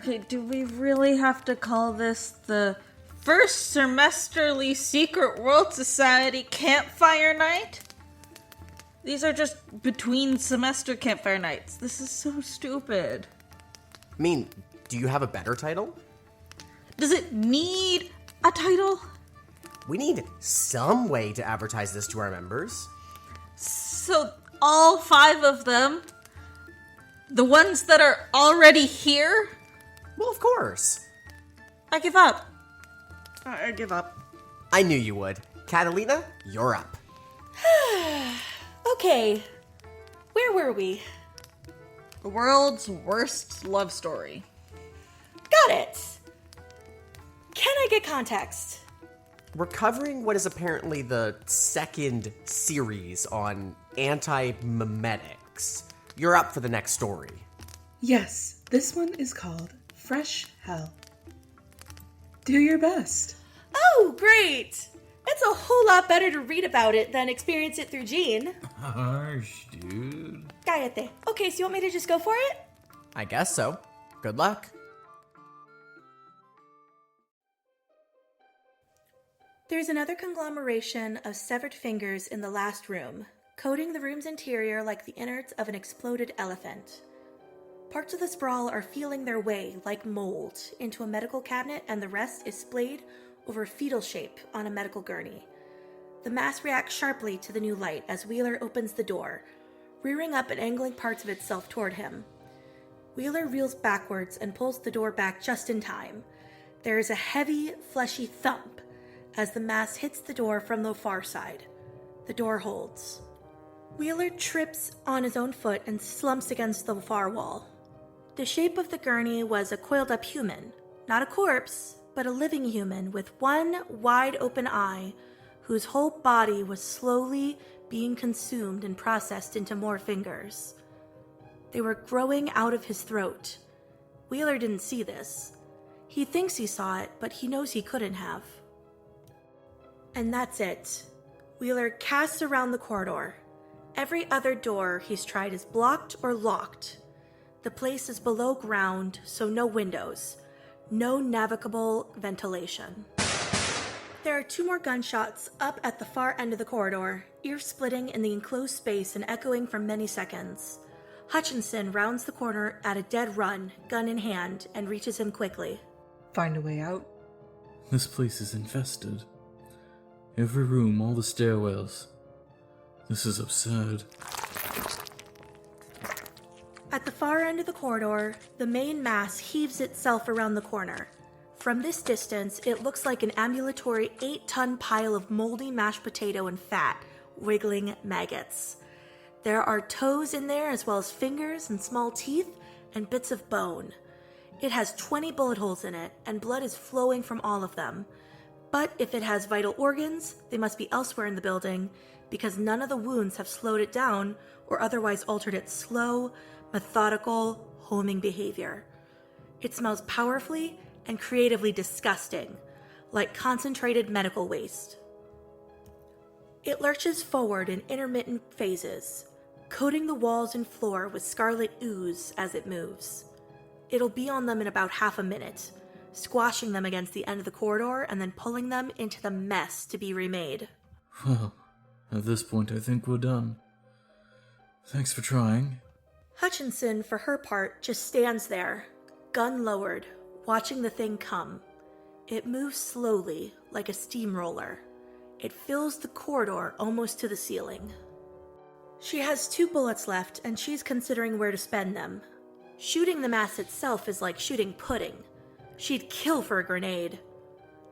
Okay, do we really have to call this the first semesterly Secret World Society Campfire Night? These are just between semester campfire nights. This is so stupid. I mean, do you have a better title? Does it need a title? We need some way to advertise this to our members. So all 5 of them, the ones that are already here? Well, of course. I give up. I give up. I knew you would. Catalina, you're up. Okay, where were we? The world's worst love story. Got it. Can I get context? We're covering what is apparently the second series on Antimemetics. You're up for the next story. Yes, this one is called Fresh Hell. Do your best. Oh, great! It's a whole lot better to read about it than experience it through Jean. Harsh, dude. Cállate. Okay, so you want me to just go for it? I guess so. Good luck. There's another conglomeration of severed fingers in the last room, coating the room's interior like the innards of an exploded elephant. Parts of the sprawl are feeling their way, like mold, into a medical cabinet, and the rest is splayed over a fetal shape on a medical gurney. The mass reacts sharply to the new light as Wheeler opens the door, rearing up and angling parts of itself toward him. Wheeler reels backwards and pulls the door back just in time. There is a heavy, fleshy thump as the mass hits the door from the far side. The door holds. Wheeler trips on his own foot and slumps against the far wall. The shape of the gurney was a coiled-up human, not a corpse, but a living human with one wide-open eye whose whole body was slowly being consumed and processed into more fingers. They were growing out of his throat. Wheeler didn't see this. He thinks he saw it, but he knows he couldn't have. And that's it. Wheeler casts around the corridor. Every other door he's tried is blocked or locked. The place is below ground, so no windows. No navigable ventilation. There are 2 more gunshots up at the far end of the corridor, ear-splitting in the enclosed space and echoing for many seconds. Hutchinson rounds the corner at a dead run, gun in hand, and reaches him quickly. Find a way out. This place is infested. Every room, all the stairwells. This is absurd. At the far end of the corridor, the main mass heaves itself around the corner. From this distance, it looks like an ambulatory 8-ton pile of moldy mashed potato and fat, wiggling maggots. There are toes in there as well as fingers and small teeth and bits of bone. It has 20 bullet holes in it, and blood is flowing from all of them. But if it has vital organs, they must be elsewhere in the building, because none of the wounds have slowed it down or otherwise altered its slow, methodical, homing behavior. It smells powerfully and creatively disgusting, like concentrated medical waste. It lurches forward in intermittent phases, coating the walls and floor with scarlet ooze as it moves. It'll be on them in about half a minute, squashing them against the end of the corridor and then pulling them into the mess to be remade. Well, at this point I think we're done. Thanks for trying. Hutchinson, for her part, just stands there, gun lowered, watching the thing come. It moves slowly, like a steamroller. It fills the corridor almost to the ceiling. She has 2 bullets left, and she's considering where to spend them. Shooting the mass itself is like shooting pudding. She'd kill for a grenade.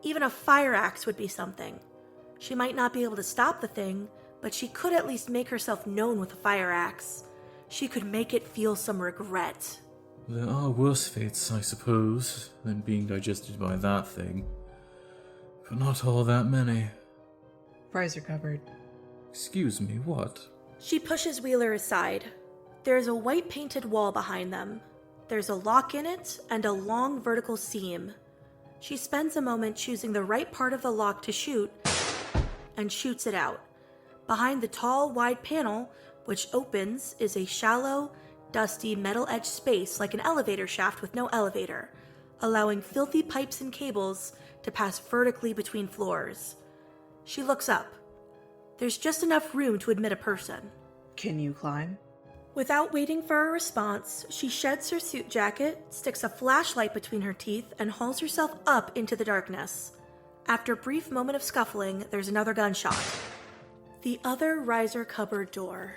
Even a fire axe would be something. She might not be able to stop the thing, but she could at least make herself known with a fire axe. She could make it feel some regret. There are worse fates, I suppose, than being digested by that thing. But not all that many. Fries are covered. Excuse me, what? She pushes Wheeler aside. There's a white painted wall behind them. There's a lock in it and a long vertical seam. She spends a moment choosing the right part of the lock to shoot and shoots it out. Behind the tall, wide panel, which opens, is a shallow, dusty, metal-edged space like an elevator shaft with no elevator, allowing filthy pipes and cables to pass vertically between floors. She looks up. There's just enough room to admit a person. Can you climb? Without waiting for a response, she sheds her suit jacket, sticks a flashlight between her teeth, and hauls herself up into the darkness. After a brief moment of scuffling, there's another gunshot. The other riser cupboard door.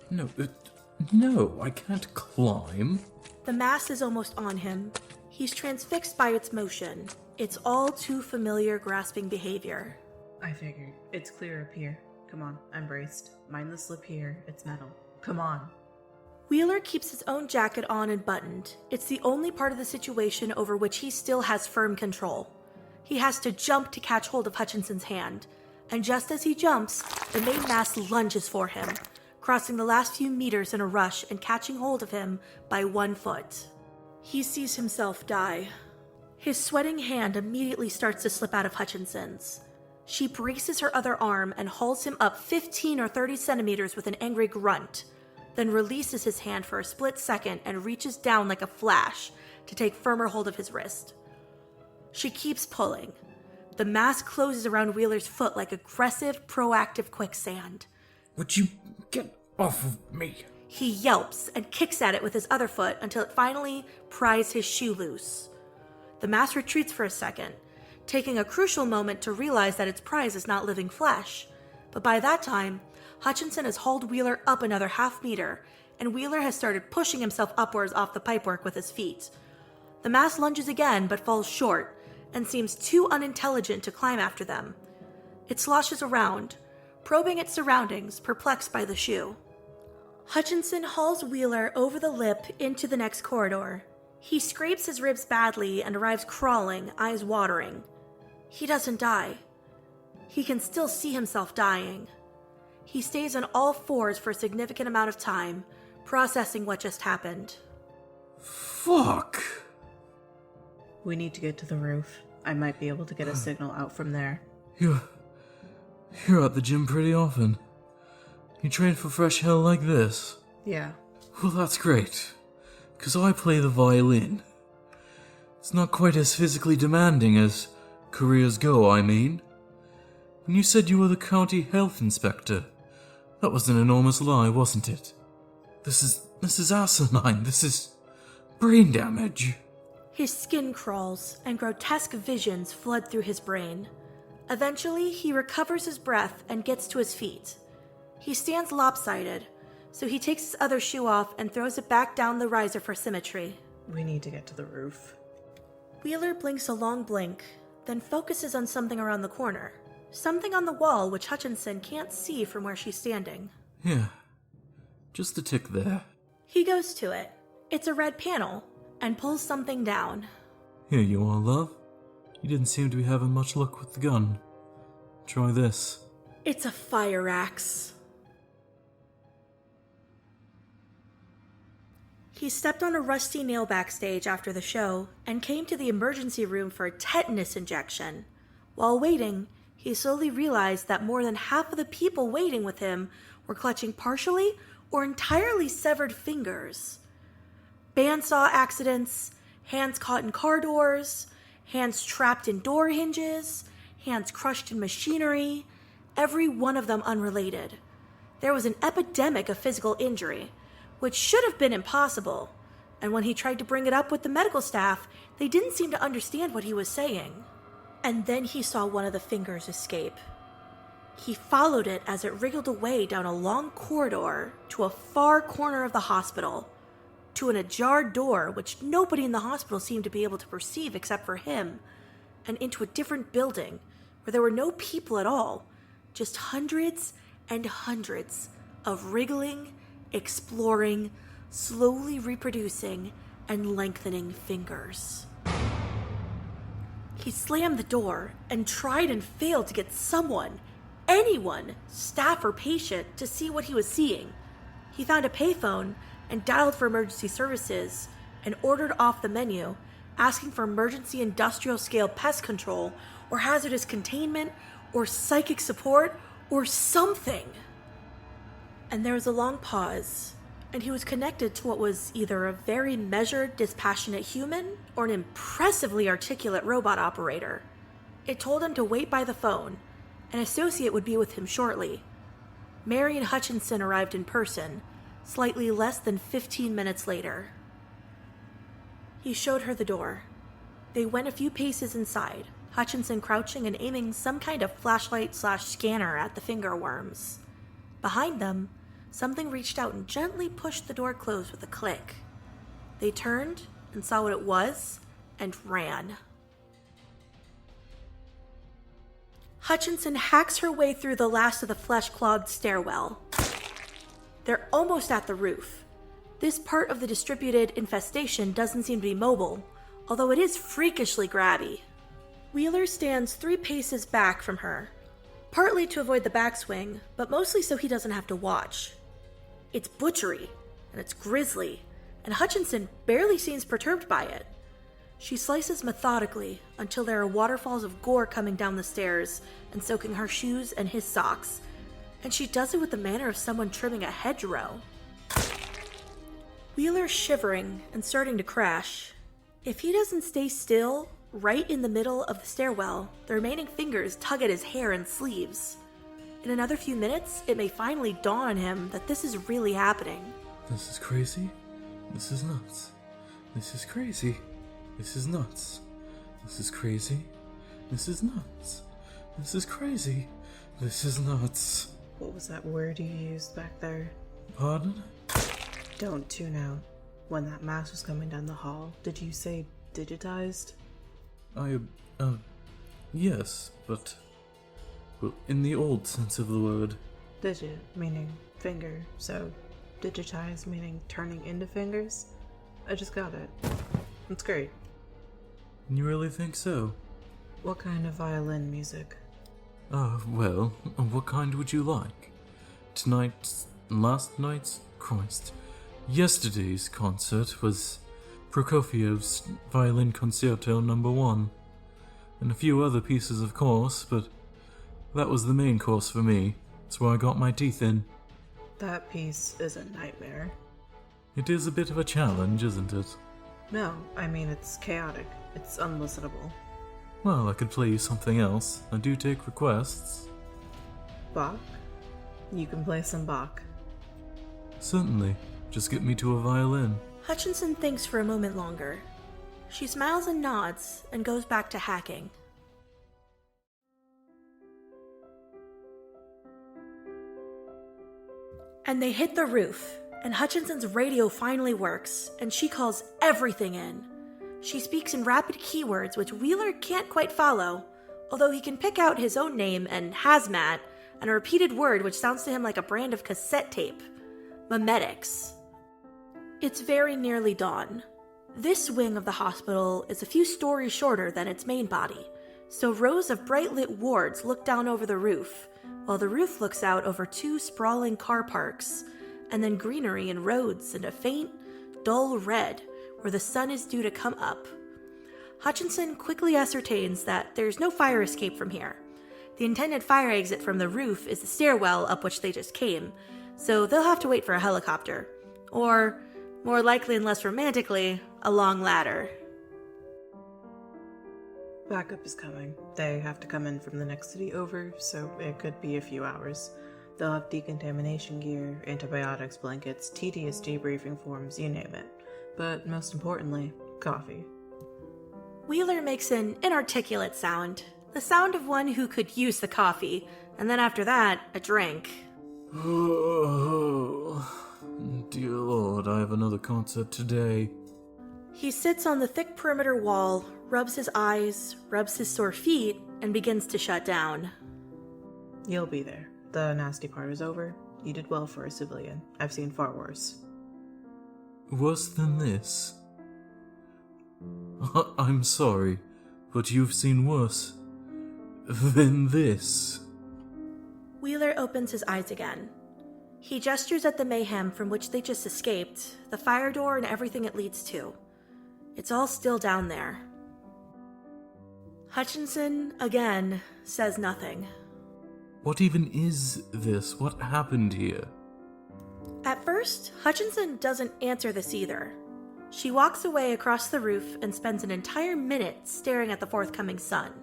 No, I can't climb. The mass is almost on him. He's transfixed by its motion. It's all too familiar grasping behavior. I figured. It's clear up here. Come on, I'm braced. Mind the slip here. It's metal. Come on. Wheeler keeps his own jacket on and buttoned. It's the only part of the situation over which he still has firm control. He has to jump to catch hold of Hutchinson's hand, and just as he jumps, the main mass lunges for him, crossing the last few meters in a rush and catching hold of him by 1 foot. He sees himself die. His sweating hand immediately starts to slip out of Hutchinson's. She braces her other arm and hauls him up 15 or 30 centimeters with an angry grunt, then releases his hand for a split second and reaches down like a flash to take firmer hold of his wrist. She keeps pulling. The mass closes around Wheeler's foot like aggressive, proactive quicksand. Would you get off of me? He yelps and kicks at it with his other foot until it finally pries his shoe loose. The mass retreats for a second, taking a crucial moment to realize that its prize is not living flesh. But by that time, Hutchinson has hauled Wheeler up another half meter, and Wheeler has started pushing himself upwards off the pipework with his feet. The mass lunges again, but falls short, and seems too unintelligent to climb after them. It sloshes around, probing its surroundings, perplexed by the shoe. Hutchinson hauls Wheeler over the lip into the next corridor. He scrapes his ribs badly and arrives crawling, eyes watering. He doesn't die. He can still see himself dying. He stays on all fours for a significant amount of time, processing what just happened. Fuck! We need to get to the roof. I might be able to get a signal out from there. You're at the gym pretty often. You train for fresh hell like this? Yeah. Well, that's great. 'Cause I play the violin. It's not quite as physically demanding as careers go, I mean. When you said you were the county health inspector, that was an enormous lie, wasn't it? This is asinine. This is brain damage. His skin crawls, and grotesque visions flood through his brain. Eventually, he recovers his breath and gets to his feet. He stands lopsided, so he takes his other shoe off and throws it back down the riser for symmetry. We need to get to the roof. Wheeler blinks a long blink, then focuses on something around the corner. Something on the wall which Hutchinson can't see from where she's standing. Yeah, just a tick there. He goes to it. It's a red panel, and pulls something down. Here you are, love. You didn't seem to be having much luck with the gun. Try this. It's a fire axe. He stepped on a rusty nail backstage after the show and came to the emergency room for a tetanus injection. While waiting, he slowly realized that more than half of the people waiting with him were clutching partially or entirely severed fingers. Bandsaw accidents, hands caught in car doors, hands trapped in door hinges, hands crushed in machinery, every one of them unrelated. There was an epidemic of physical injury, which should have been impossible, and when he tried to bring it up with the medical staff, they didn't seem to understand what he was saying. And then he saw one of the fingers escape. He followed it as it wriggled away down a long corridor to a far corner of the hospital, to an ajar door which nobody in the hospital seemed to be able to perceive except for him, and into a different building where there were no people at all, just hundreds and hundreds of wriggling, exploring, slowly reproducing, and lengthening fingers. He slammed the door and tried and failed to get someone, anyone, staff or patient, to see what he was seeing. He found a payphone and dialed for emergency services and ordered off the menu, asking for emergency industrial scale pest control or hazardous containment or psychic support or something. And there was a long pause, and he was connected to what was either a very measured, dispassionate human or an impressively articulate robot operator. It told him to wait by the phone. An associate would be with him shortly. Marion Hutchinson arrived in person, slightly less than 15 minutes later. He showed her the door. They went a few paces inside, Hutchinson crouching and aiming some kind of flashlight/scanner at the finger worms. Behind them, something reached out and gently pushed the door closed with a click. They turned and saw what it was and ran. Hutchinson hacks her way through the last of the flesh-clogged stairwell. They're almost at the roof. This part of the distributed infestation doesn't seem to be mobile, although it is freakishly grabby. Wheeler stands 3 paces back from her, partly to avoid the backswing, but mostly so he doesn't have to watch. It's butchery, and it's grisly, and Hutchinson barely seems perturbed by it. She slices methodically until there are waterfalls of gore coming down the stairs and soaking her shoes and his socks, and she does it with the manner of someone trimming a hedgerow. Wheeler's shivering and starting to crash. If he doesn't stay still, right in the middle of the stairwell, the remaining fingers tug at his hair and sleeves. In another few minutes, it may finally dawn on him that this is really happening. This is crazy. This is nuts. This is crazy. This is nuts. This is crazy. This is nuts. This is crazy. This is nuts. What was that word you used back there? Pardon? Don't tune out. When that mass was coming down the hall, did you say digitized? Yes, but... well, in the old sense of the word. Digit, meaning finger, so digitized, meaning turning into fingers? I just got it. It's great. You really think so? What kind of violin music? Well, what kind would you like? Tonight's, last night's, Christ. Yesterday's concert was Prokofiev's Violin Concerto No. 1. And a few other pieces, of course, but that was the main course for me. It's where I got my teeth in. That piece is a nightmare. It is a bit of a challenge, isn't it? No, I mean it's chaotic. It's unlistenable. Well, I could play you something else. I do take requests. Bach? You can play some Bach. Certainly. Just get me to a violin. Hutchinson thinks for a moment longer. She smiles and nods and goes back to hacking. And they hit the roof, and Hutchinson's radio finally works, and she calls everything in. She speaks in rapid keywords which Wheeler can't quite follow, although he can pick out his own name and hazmat, and a repeated word which sounds to him like a brand of cassette tape. Memetics. It's very nearly dawn. This wing of the hospital is a few stories shorter than its main body, so rows of bright-lit wards look down over the roof, while the roof looks out over 2 sprawling car parks, and then greenery and roads and a faint, dull red where the sun is due to come up. Hutchinson quickly ascertains that there's no fire escape from here. The intended fire exit from the roof is the stairwell up which they just came, so they'll have to wait for a helicopter. Or, more likely and less romantically, a long ladder. Backup is coming. They have to come in from the next city over, so it could be a few hours. They'll have decontamination gear, antibiotics, blankets, tedious debriefing forms, you name it. But most importantly, coffee. Wheeler makes an inarticulate sound, the sound of one who could use the coffee, and then after that, a drink. Oh, dear Lord, I have another concert today. He sits on the thick perimeter wall, rubs his eyes, rubs his sore feet, and begins to shut down. You'll be there. The nasty part is over. You did well for a civilian. I've seen far worse. Worse than this? I'm sorry, but you've seen worse than this. Wheeler opens his eyes again. He gestures at the mayhem from which they just escaped, the fire door and everything it leads to. It's all still down there. Hutchinson, again, says nothing. What even is this? What happened here? At first, first, Hutchinson doesn't answer this either. She walks away across the roof and spends an entire minute staring at the forthcoming sun.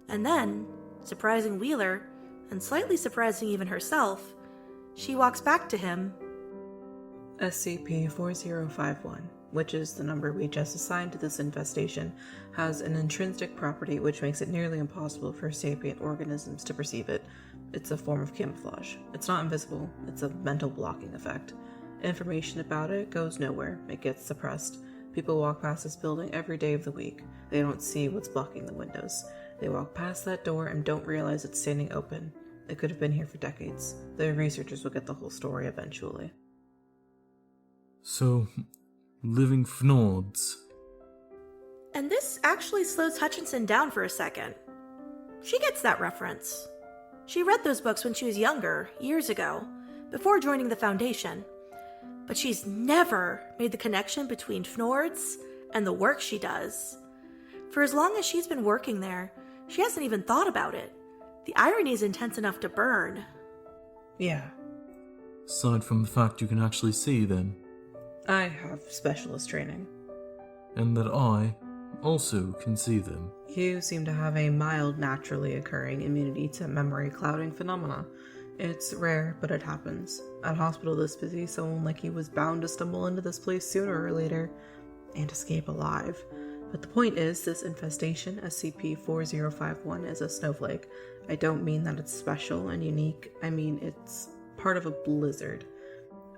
And then, surprising Wheeler, and slightly surprising even herself, she walks back to him. SCP-4051, which is the number we just assigned to this infestation, has an intrinsic property which makes it nearly impossible for sapient organisms to perceive it. It's a form of camouflage. It's not invisible, it's a mental blocking effect. Information about it goes nowhere, it gets suppressed. People walk past this building every day of the week. They don't see what's blocking the windows. They walk past that door and don't realize it's standing open. It could have been here for decades. The researchers will get the whole story eventually. So, living fnords. And this actually slows Hutchinson down for a second. She gets that reference. She read those books when she was younger, years ago, before joining the Foundation. But she's never made the connection between Fnords and the work she does. For as long as she's been working there, she hasn't even thought about it. The irony is intense enough to burn. Yeah. Aside from the fact you can actually see them. I have specialist training. And that I also can see them. You seem to have a mild, naturally occurring immunity to memory clouding phenomena. It's rare, but it happens. At a hospital this busy, someone like you was bound to stumble into this place sooner or later and escape alive. But the point is, this infestation, SCP-4051, is a snowflake. I don't mean that it's special and unique. I mean it's part of a blizzard.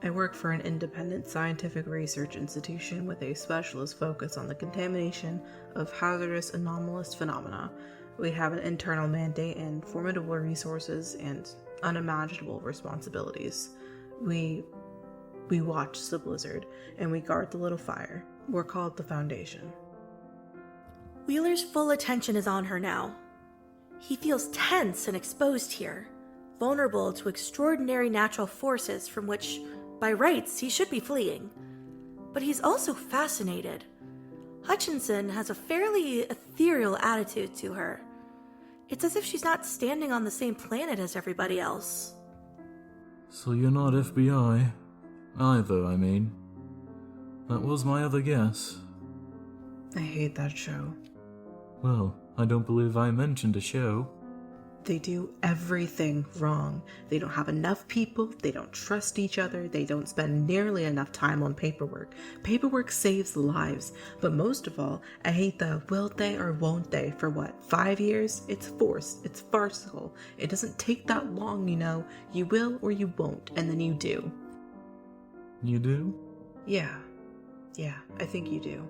I work for an independent scientific research institution with a specialist focus on the contamination of hazardous anomalous phenomena. We have an internal mandate and formidable resources and unimaginable responsibilities. We watch the blizzard, and we guard the little fire. We're called the Foundation. Wheeler's full attention is on her now. He feels tense and exposed here, vulnerable to extraordinary natural forces from which, by rights, he should be fleeing. But he's also fascinated. Hutchinson has a fairly ethereal attitude to her. It's as if she's not standing on the same planet as everybody else. So you're not FBI? Either, I mean. That was my other guess. I hate that show. Well, I don't believe I mentioned a show. They do everything wrong. They don't have enough people, they don't trust each other, they don't spend nearly enough time on paperwork. Paperwork saves lives, but most of all, I hate the will they or won't they for what, 5 years? It's forced, it's farcical. It doesn't take that long, you know. You will or you won't, and then you do. You do? Yeah, I think you do.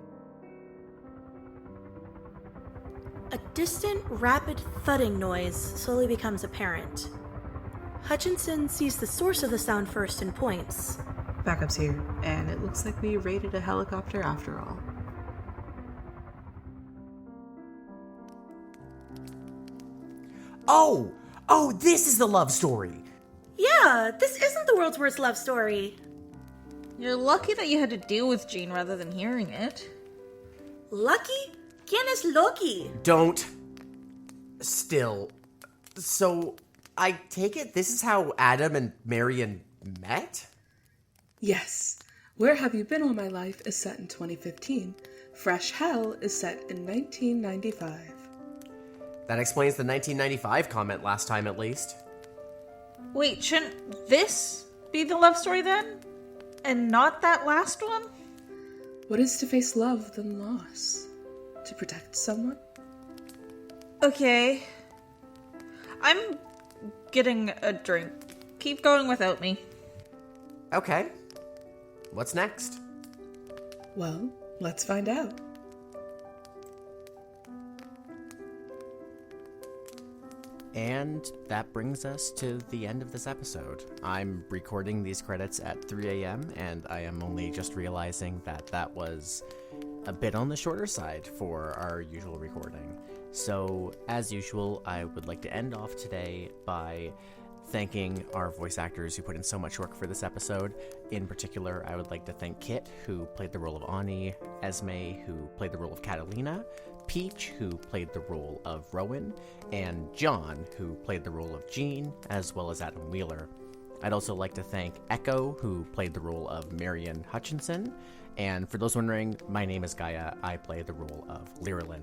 A distant, rapid thudding noise slowly becomes apparent. Hutchinson sees the source of the sound first and points. Backup's here, and it looks like we raided a helicopter after all. Oh, this is the love story. Yeah, this isn't the world's worst love story. You're lucky that you had to deal with Jean rather than hearing it. Lucky? ¿Quién es Loki? Don't. Still. So, I take it this is how Adam and Marion met? Yes. Where Have You Been All My Life is set in 2015. Fresh Hell is set in 1995. That explains the 1995 comment last time, at least. Wait, shouldn't this be the love story then? And not that last one? What is to face love than loss? To protect someone? Okay. I'm getting a drink. Keep going without me. Okay. What's next? Well, let's find out. And that brings us to the end of this episode. I'm recording these credits at 3 a.m., and I am only just realizing that that was a bit on the shorter side for our usual recording. So, as usual, I would like to end off today by thanking our voice actors who put in so much work for this episode. In particular, I would like to thank Kit, who played the role of Ani, Esme, who played the role of Catalina, Peach, who played the role of Rowan, and John, who played the role of Jean, as well as Adam Wheeler. I'd also like to thank Echo, who played the role of Marion Hutchinson. And for those wondering, my name is Gaia. I play the role of Lyrillin.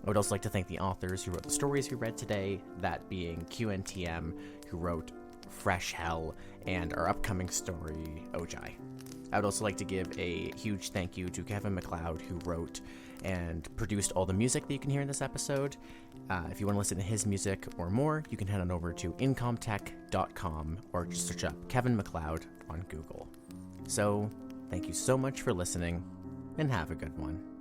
I would also like to thank the authors who wrote the stories we read today, that being QNTM, who wrote Fresh Hell, and our upcoming story, Ojai. I would also like to give a huge thank you to Kevin MacLeod, who wrote and produced all the music that you can hear in this episode. If you want to listen to his music or more, you can head on over to incomtech.com or just search up Kevin MacLeod on Google. So, thank you so much for listening, and have a good one.